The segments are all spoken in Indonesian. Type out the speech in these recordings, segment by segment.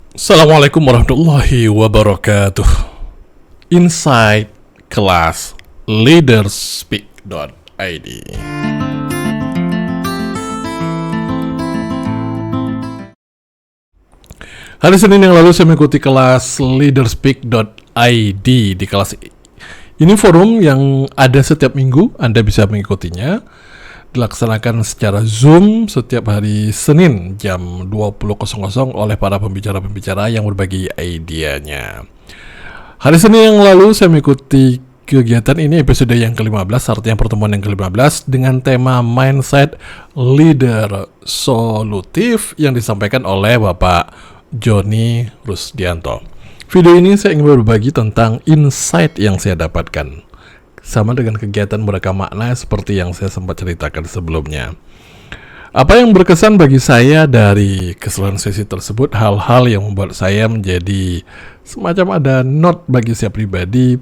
Assalamualaikum warahmatullahi wabarakatuh. Inside kelas leaderspeak.id. Hari Senin yang lalu saya mengikuti kelas leaderspeak.id. Di kelas ini forum yang ada setiap minggu, Anda bisa mengikutinya. Dilaksanakan secara Zoom setiap hari Senin jam 20.00 oleh para pembicara-pembicara yang berbagi idenya. Hari Senin yang lalu saya mengikuti kegiatan ini, episode yang ke-15, artinya pertemuan yang ke-15 dengan tema Mindset Leader Solutif yang disampaikan oleh Bapak Joni Rusdianto. Video ini saya ingin berbagi tentang insight yang saya dapatkan, sama dengan kegiatan merekam makna seperti yang saya sempat ceritakan sebelumnya. Apa yang berkesan bagi saya dari keseluruhan sesi tersebut, hal-hal yang membuat saya menjadi semacam ada note bagi saya pribadi,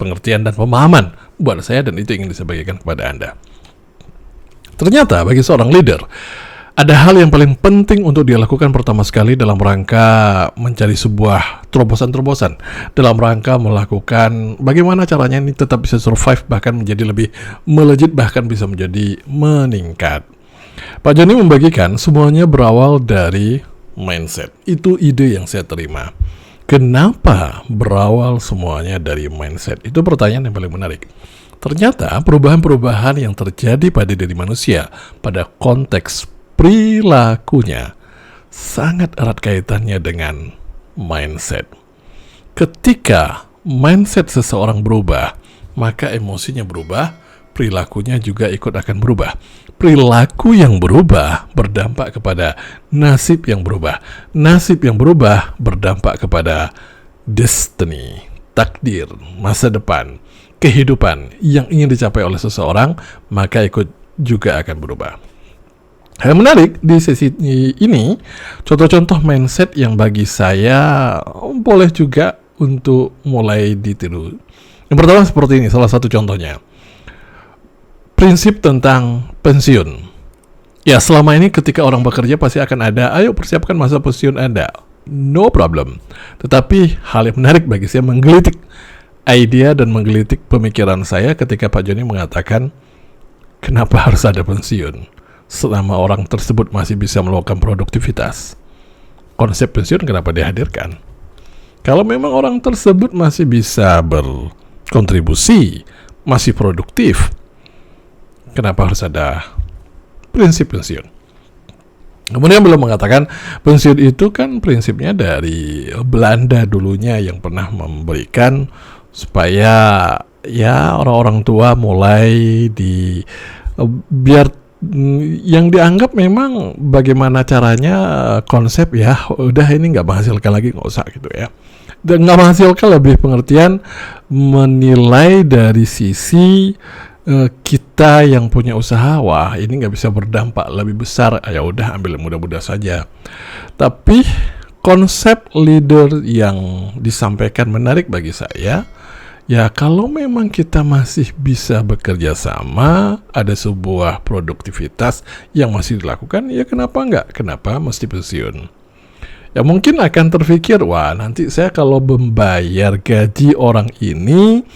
pengertian dan pemahaman buat saya, dan itu ingin saya bagikan kepada Anda. Ternyata bagi seorang leader, ada hal yang paling penting untuk dilakukan pertama sekali dalam rangka mencari sebuah terobosan-terobosan, dalam rangka melakukan bagaimana caranya ini tetap bisa survive, bahkan menjadi lebih melejit, bahkan bisa menjadi meningkat. Pak Joni membagikan semuanya berawal dari mindset. Itu ide yang saya terima. Kenapa berawal semuanya dari mindset? Itu pertanyaan yang paling menarik. Ternyata perubahan-perubahan yang terjadi pada diri manusia pada konteks perilakunya sangat erat kaitannya dengan mindset. Ketika mindset seseorang berubah, maka emosinya berubah, perilakunya juga ikut akan berubah. Perilaku yang berubah berdampak kepada nasib yang berubah. Nasib yang berubah berdampak kepada destiny, takdir, masa depan, kehidupan yang ingin dicapai oleh seseorang, maka ikut juga akan berubah. Hal menarik di sesi ini, contoh-contoh mindset yang bagi saya boleh juga untuk mulai ditiru. Yang pertama seperti ini, salah satu contohnya. Prinsip tentang pensiun. Ya, selama ini ketika orang bekerja pasti akan ada, ayo persiapkan masa pensiun Anda. No problem. Tetapi hal yang menarik bagi saya menggelitik idea dan menggelitik pemikiran saya ketika Pak Joni mengatakan, kenapa harus ada pensiun selama orang tersebut masih bisa melakukan produktivitas? Konsep pensiun kenapa dihadirkan? Kalau memang orang tersebut masih bisa berkontribusi, masih produktif, kenapa harus ada prinsip pensiun? Kemudian belum mengatakan pensiun itu kan prinsipnya dari Belanda dulunya yang pernah memberikan supaya ya orang-orang tua mulai biar yang dianggap memang bagaimana caranya konsep ya udah ini nggak menghasilkan lagi, nggak usah gitu ya. Dan nggak menghasilkan lebih pengertian menilai dari sisi kita yang punya usaha, wah ini nggak bisa berdampak lebih besar, ya udah ambil mudah-mudah saja. Tapi konsep leader yang disampaikan menarik bagi saya. Ya, kalau memang kita masih bisa bekerja sama, ada sebuah produktivitas yang masih dilakukan, ya kenapa enggak? Kenapa mesti pensiun? Ya mungkin akan terpikir, wah nanti saya kalau membayar gaji orang ini,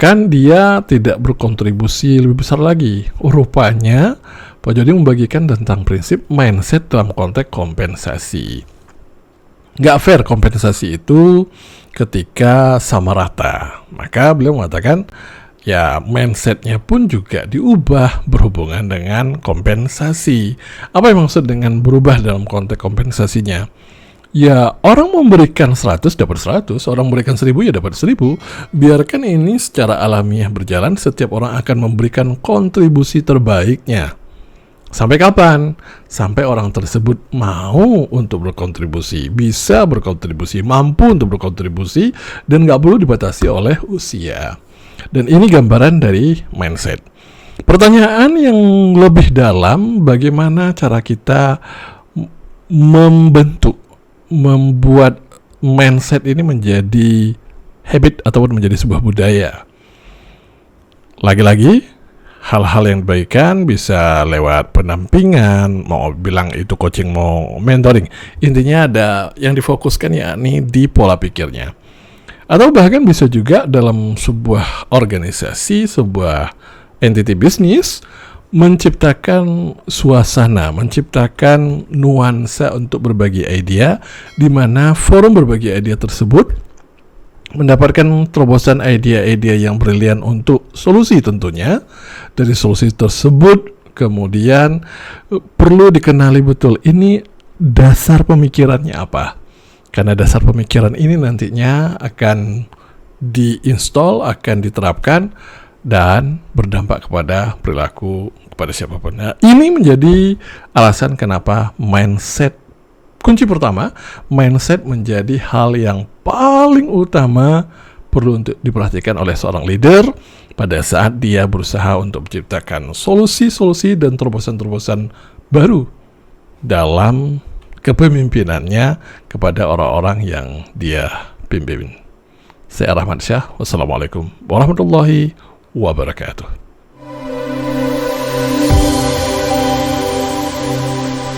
kan dia tidak berkontribusi lebih besar lagi. Rupanya, Pak Joni membagikan tentang prinsip mindset dalam konteks kompensasi. Nggak fair kompensasi itu ketika sama rata. Maka beliau mengatakan, ya mindsetnya pun juga diubah berhubungan dengan kompensasi. Apa yang maksud dengan berubah dalam konteks kompensasinya? Ya orang memberikan 100 dapat 100, orang memberikan 1000 ya dapat 1000. Biarkan ini secara alamiah berjalan, setiap orang akan memberikan kontribusi terbaiknya. Sampai kapan? Sampai orang tersebut mau untuk berkontribusi, bisa berkontribusi, mampu untuk berkontribusi, dan nggak perlu dibatasi oleh usia. Dan ini gambaran dari mindset. Pertanyaan yang lebih dalam, bagaimana cara kita membuat mindset ini menjadi habit ataupun menjadi sebuah budaya. Lagi-lagi, hal-hal yang diberikan bisa lewat pendampingan, mau bilang itu coaching, mau mentoring. Intinya ada yang difokuskan yakni di pola pikirnya. Atau bahkan bisa juga dalam sebuah organisasi, sebuah entity bisnis, menciptakan suasana, menciptakan nuansa untuk berbagi ide, di mana forum berbagi ide tersebut mendapatkan terobosan ide-ide yang brilian untuk solusi tentunya. Dari solusi tersebut kemudian perlu dikenali betul ini dasar pemikirannya apa. Karena dasar pemikiran ini nantinya akan diinstal, akan diterapkan dan berdampak kepada perilaku kepada siapapun. Nah, ini menjadi alasan kenapa mindset, kunci pertama, mindset menjadi hal yang paling utama perlu untuk diperhatikan oleh seorang leader pada saat dia berusaha untuk menciptakan solusi-solusi dan terobosan-terobosan baru dalam kepemimpinannya kepada orang-orang yang dia pimpin. Saya Rahmat Syah. Wassalamualaikum warahmatullahi wabarakatuh.